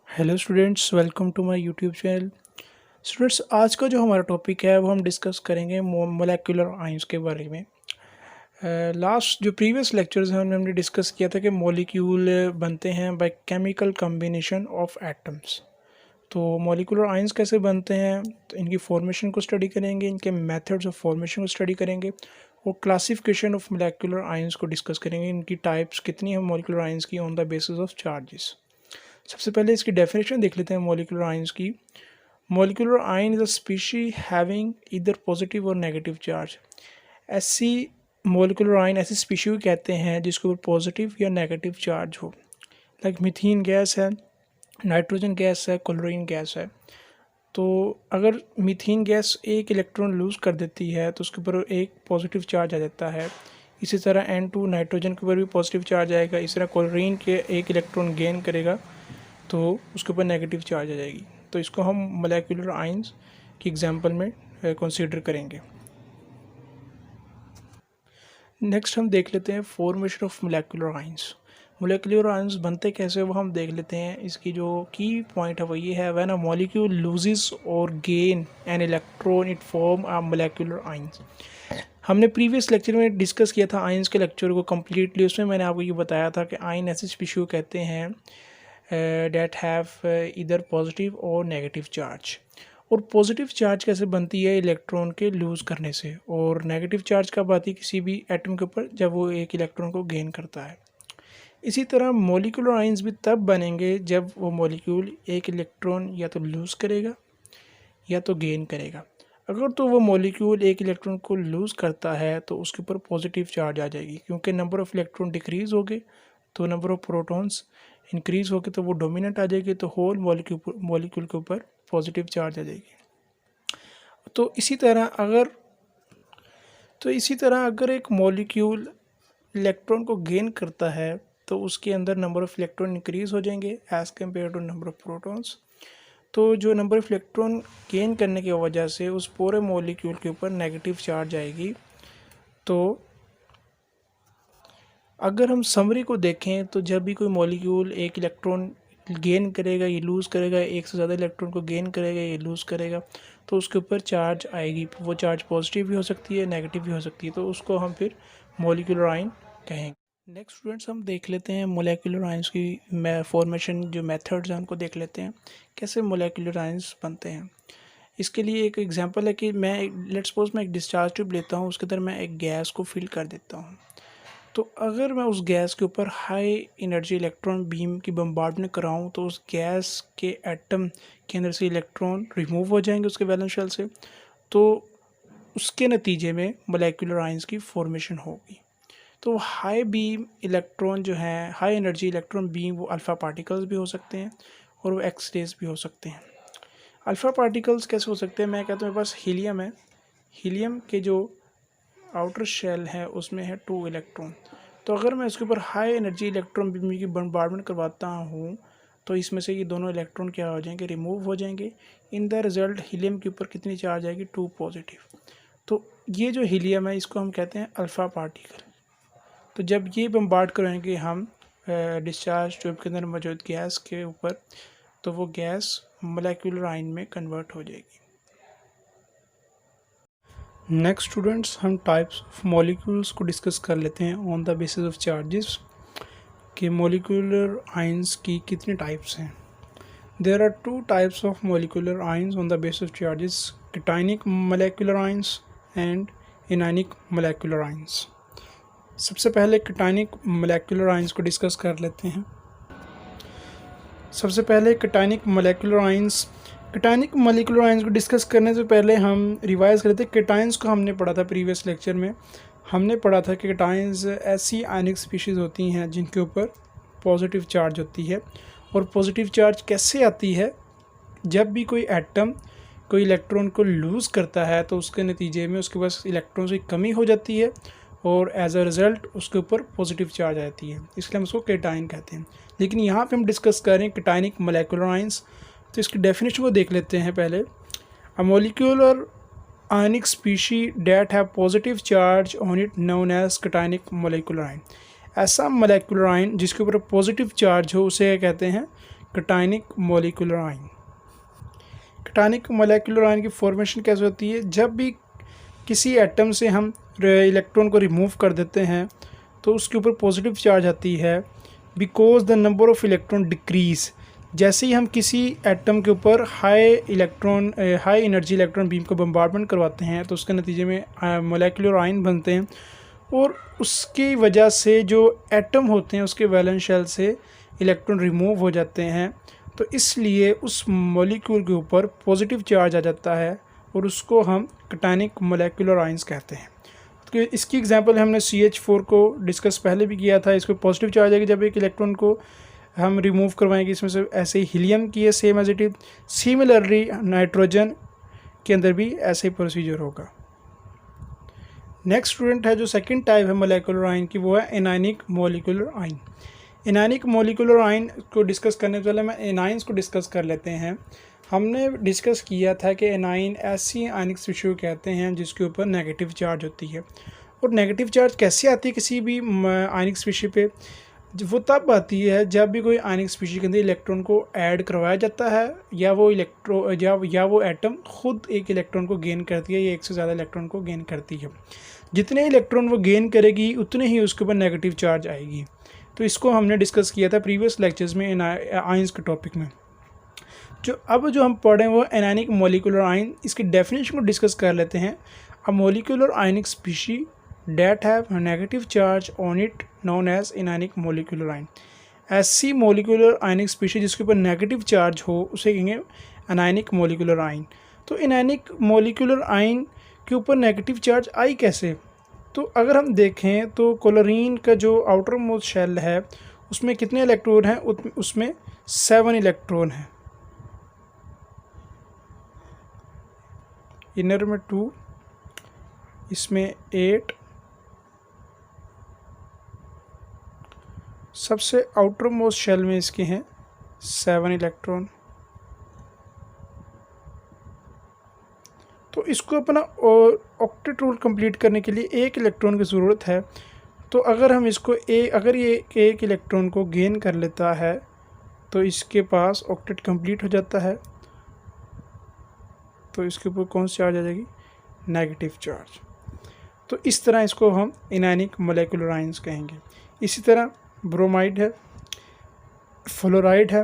Hello students, welcome to my YouTube channel. Students, आज का जो हमारा टॉपिक है वो हम डिस्कस करेंगे मोलेकुलर आयंस के बारे में। लास्ट जो प्रीवियस लेक्चर्स हैं उनमें हमने डिस्कस किया था कि मॉलिक्यूल बनते हैं by chemical combination of atoms. तो मॉलिक्यूलर आयंस कैसे बनते हैं, तो इनकी फॉर्मेशन को स्टडी करेंगे, इनके मेथड्स ऑफ फॉर्मेशन को स्टडी करेंगे और क्लासिफिकेशन ऑफ मोलेकुलर आयंस को डिस्कस करेंगे। इनकी टाइप्स कितनी है मॉलिक्यूलर आयंस की on the basis of charges. सबसे पहले इसकी डेफिनेशन देख लेते हैं मॉलिक्यूलर आयंस की। Molecular ion is a species having either positive और नेगेटिव चार्ज। ऐसी मॉलिक्यूलर आयन ऐसी स्पीशी को कहते हैं जिसके ऊपर पॉजिटिव या नेगेटिव चार्ज हो। लाइक मीथेन गैस है, नाइट्रोजन गैस है, क्लोरीन गैस है। तो अगर मीथेन गैस एक इलेक्ट्रॉन लूज़ कर देती है तो उसके ऊपर एक पॉजिटिव चार्ज आ जाता है। इसी तरह N2 नाइट्रोजन के ऊपर भी पॉजिटिव चार्ज आएगा। इसी तरह क्लोरीन के एक इलेक्ट्रॉन गेन करेगा तो उसके ऊपर नेगेटिव चार्ज आ जाएगी। तो इसको हम मोलेकुलर आयंस की एग्जांपल में कंसीडर करेंगे। नेक्स्ट हम देख लेते हैं formation of molecular ions. Molecular ions बनते कैसे वो हम देख लेते हैं। इसकी जो की पॉइंट है वो ये है, व्हेन अ मॉलिक्यूल लूजेस और gain an electron it form a molecular ions. हमने प्रीवियस लेक्चर में डिस्कस किया था आयंस के लेक्चर को कम्प्लीटली। उसमें मैंने आपको ये बताया था कि आयन ऐसे स्पीशी को कहते हैं डेट हैव इधर पॉजिटिव और नेगेटिव चार्ज। और पॉजिटिव चार्ज कैसे बनती है, इलेक्ट्रॉन के लूज़ करने से, और नेगेटिव चार्ज कब आती है किसी भी एटम के ऊपर, जब वो एक इलेक्ट्रॉन को गेन करता है। इसी तरह मॉलिक्यूलर आयंस भी तब बनेंगे जब वो मॉलिक्यूल एक इलेक्ट्रॉन या तो लूज़ करेगा या तो गेन करेगा। अगर तो वो मॉलिक्यूल एक इलेक्ट्रॉन को लूज़ करता है तो उसके ऊपर पॉजिटिव चार्ज आ जाएगी, क्योंकि नंबर ऑफ़ इलेक्ट्रॉन डिक्रीज़ हो गए तो नंबर ऑफ़ प्रोटॉन्स इंक्रीज़ हो गए तो वो डोमिनेंट आ जाएगी, तो होल मॉलिक्यूल के ऊपर पॉजिटिव चार्ज आ जाएगी। तो इसी तरह अगर एक मॉलिक्यूल इलेक्ट्रॉन को गेन करता है तो उसके अंदर नंबर ऑफ़ इलेक्ट्रॉन इंक्रीज़ हो जाएंगे as compare to number of protons. तो जो नंबर ऑफ़ इलेक्ट्रॉन गेन करने की वजह से उस पूरे मॉलिक्यूल के ऊपर नेगेटिव चार्ज आएगी। तो अगर हम समरी को देखें तो जब भी कोई मॉलिक्यूल एक इलेक्ट्रॉन गेन करेगा, ये लूज़ करेगा, एक से ज़्यादा इलेक्ट्रॉन को गेन करेगा, ये लूज़ करेगा, तो उसके ऊपर चार्ज आएगी। वो चार्ज पॉजिटिव भी हो सकती है, नेगेटिव भी हो सकती है, तो उसको हम फिर मॉलिक्यूलर आयन कहेंगे। नेक्स्ट स्टूडेंट्स, हम देख लेते हैं मोलेकुलर आयंस की फॉर्मेशन जो मेथड्स हैं उनको देख लेते हैं, कैसे मोलेकुलर आयंस बनते हैं। इसके लिए एक एग्जांपल है कि लेट्स सपोज मैं एक डिस्चार्ज ट्यूब लेता हूँ, उसके अंदर मैं एक गैस को फिल कर देता हूँ। तो अगर मैं उस गैस के ऊपर हाई एनर्जी इलेक्ट्रॉन बीम की बम्बार्डमेंट कराऊँ तो उस गैस के एटम के अंदर से इलेक्ट्रॉन रिमूव हो जाएंगे उसके वैलेंस शेल से, तो उसके नतीजे में मोलेकुलर आयंस की फॉर्मेशन होगी। तो हाई बीम इलेक्ट्रॉन जो है, हाई एनर्जी इलेक्ट्रॉन बीम, वो अल्फ़ा पार्टिकल्स भी हो सकते हैं और वो एक्स रेज भी हो सकते हैं। अल्फ़ा पार्टिकल्स कैसे हो सकते हैं, मैं कहता हूँ मेरे पास हीलियम है, हीलियम के जो आउटर शेल है उसमें है 2 इलेक्ट्रॉन। तो अगर मैं इसके ऊपर हाई एनर्जी इलेक्ट्रॉन बीम की बम्बार्डमेंट करवाता हूँ तो इसमें से ये दोनों इलेक्ट्रॉन क्या हो जाएंगे, रिमूव हो जाएंगे। इन द रिज़ल्ट हीलियम के ऊपर कितनी चार्ज आएगी, 2 पॉजिटिव। तो ये जो हीलियम है इसको हम कहते हैं अल्फ़ा पार्टिकल। तो जब ये बम्बार्ड करेंगे हम डिस्चार्ज ट्यूब के अंदर मौजूद गैस के ऊपर, तो वो गैस मोलेकुलर आयन में कन्वर्ट हो जाएगी। नेक्स्ट स्टूडेंट्स, हम टाइप्स ऑफ मॉलिक्यूल्स को डिस्कस कर लेते हैं on the basis of charges कि मॉलिक्यूलर आयंस की कितने टाइप्स हैं। There are 2 types of molecular ions on the basis of charges, cationic molecular ions and anionic molecular ions. सबसे पहले कैटायनिक मॉलिक्यूलर आयंस को डिस्कस कर लेते हैं। सबसे पहले cationic molecular ions. Cationic molecular ions को डिस्कस करने से पहले हम रिवाइज करते हैं। कैटायंस को हमने पढ़ा था प्रीवियस लेक्चर में, हमने पढ़ा था कि कैटायंस ऐसी आयनिक स्पीशीज़ होती हैं जिनके ऊपर पॉजिटिव चार्ज होती है। और पॉजिटिव चार्ज कैसे आती है, जब भी कोई एटम कोई इलेक्ट्रॉन को लूज़ करता है तो उसके नतीजे में उसके पास इलेक्ट्रॉन की कमी हो जाती है और एज अ रिज़ल्ट उसके ऊपर पॉजिटिव चार्ज आती है, इसलिए हम उसको कैटायन कहते हैं। लेकिन यहाँ पे हम डिस्कस कर रहे हैं कैटायनिक मॉलिक्यूलर आयंस। तो इसकी डेफिनेशन को देख लेते हैं पहले। A molecular ionic species that have positive charge on it known as cationic molecular ion. ऐसा मॉलिक्यूलर आयन जिसके ऊपर पॉजिटिव चार्ज हो उसे कहते हैं cationic molecular ion. Cationic molecular ion की फॉर्मेशन कैसे होती है? जब भी किसी एटम से हम इलेक्ट्रॉन को रिमूव कर देते हैं तो उसके ऊपर पॉजिटिव चार्ज आती है, because the number of electron decrease. जैसे ही हम किसी एटम के ऊपर हाई एनर्जी इलेक्ट्रॉन बीम को बम्बार्डमेंट करवाते हैं तो उसके नतीजे में मॉलिक्यूलर आयन बनते हैं, और उसकी वजह से जो एटम होते हैं उसके वैलेंस शेल से इलेक्ट्रॉन रिमूव हो जाते हैं, तो इसलिए उस मॉलिक्यूल के ऊपर पॉजिटिव चार्ज आ जाता है और उसको हम कैटायनिक मॉलिक्यूलर आयंस कहते हैं। तो इसकी एग्जांपल हमने CH4 को डिस्कस पहले भी किया था। इसको पॉजिटिव चार्ज आएगी जब एक इलेक्ट्रॉन को हम रिमूव करवाएंगे इसमें से, ऐसे ही हीलियम की है same as it is. Similarly nitrogen के अंदर भी ऐसे ही प्रोसीजर होगा। नेक्स्ट स्टूडेंट है जो सेकंड टाइप है मॉलिक्यूलर आयन की, वो है anionic molecular ion. Anionic molecular ion को डिस्कस करने से पहले मैं एनाइंस को डिस्कस कर लेते हैं। हमने डिस्कस किया था कि एनाइन ऐसी आयनिक स्पीशीज कहते हैं जिसके ऊपर नेगेटिव चार्ज होती है। और नेगेटिव चार्ज कैसे आती है किसी भी आयनिक स्पीशीज पे? वो तब आती है जब भी कोई आयनिक स्पीशीज के अंदर इलेक्ट्रॉन को ऐड करवाया जाता है, या वो एटम खुद एक इलेक्ट्रॉन को गेन करती है या एक से ज़्यादा इलेक्ट्रॉन को गेन करती है। जितने इलेक्ट्रॉन वो गेन करेगी उतने ही उसके ऊपर नेगेटिव चार्ज आएगी। तो इसको हमने डिस्कस किया था प्रीवियस लेक्चर्स में आयंस के टॉपिक में। जो हम पढ़ रहे हैं वो एनायनिक मॉलिक्यूलर आयन। इसकी डेफिनेशन को डिस्कस कर लेते हैं। A molecular ionic species that have negative charge on it known as anionic molecular ion. ऐसी मॉलिक्यूलर आयनिक स्पीशी जिसके ऊपर नेगेटिव चार्ज हो उसे कहेंगे एनायनिक मॉलिक्यूलर आयन। तो एनायनिक मॉलिक्यूलर आयन के ऊपर नेगेटिव चार्ज आई कैसे? तो अगर हम देखें तो क्लोरीन का जो आउटर मोस्ट शेल है उसमें कितने इलेक्ट्रॉन हैं? उसमें 7 इलेक्ट्रॉन हैं। इनर में 2, इसमें 8, सबसे आउटर मोस्ट शेल में इसके हैं 7 इलेक्ट्रॉन। तो इसको अपना ऑक्टेट रूल कंप्लीट करने के लिए एक इलेक्ट्रॉन की ज़रूरत है। तो अगर हम इसको अगर ये एक इलेक्ट्रॉन को गेन कर लेता है तो इसके पास ऑक्टेट कंप्लीट हो जाता है। तो इसके ऊपर कौन सी चार्ज आ जाएगी? Negative charge. तो इस तरह इसको हम एनायनिक मॉलिक्यूलर आयंस कहेंगे। इसी तरह ब्रोमाइड है, फ्लोराइड है,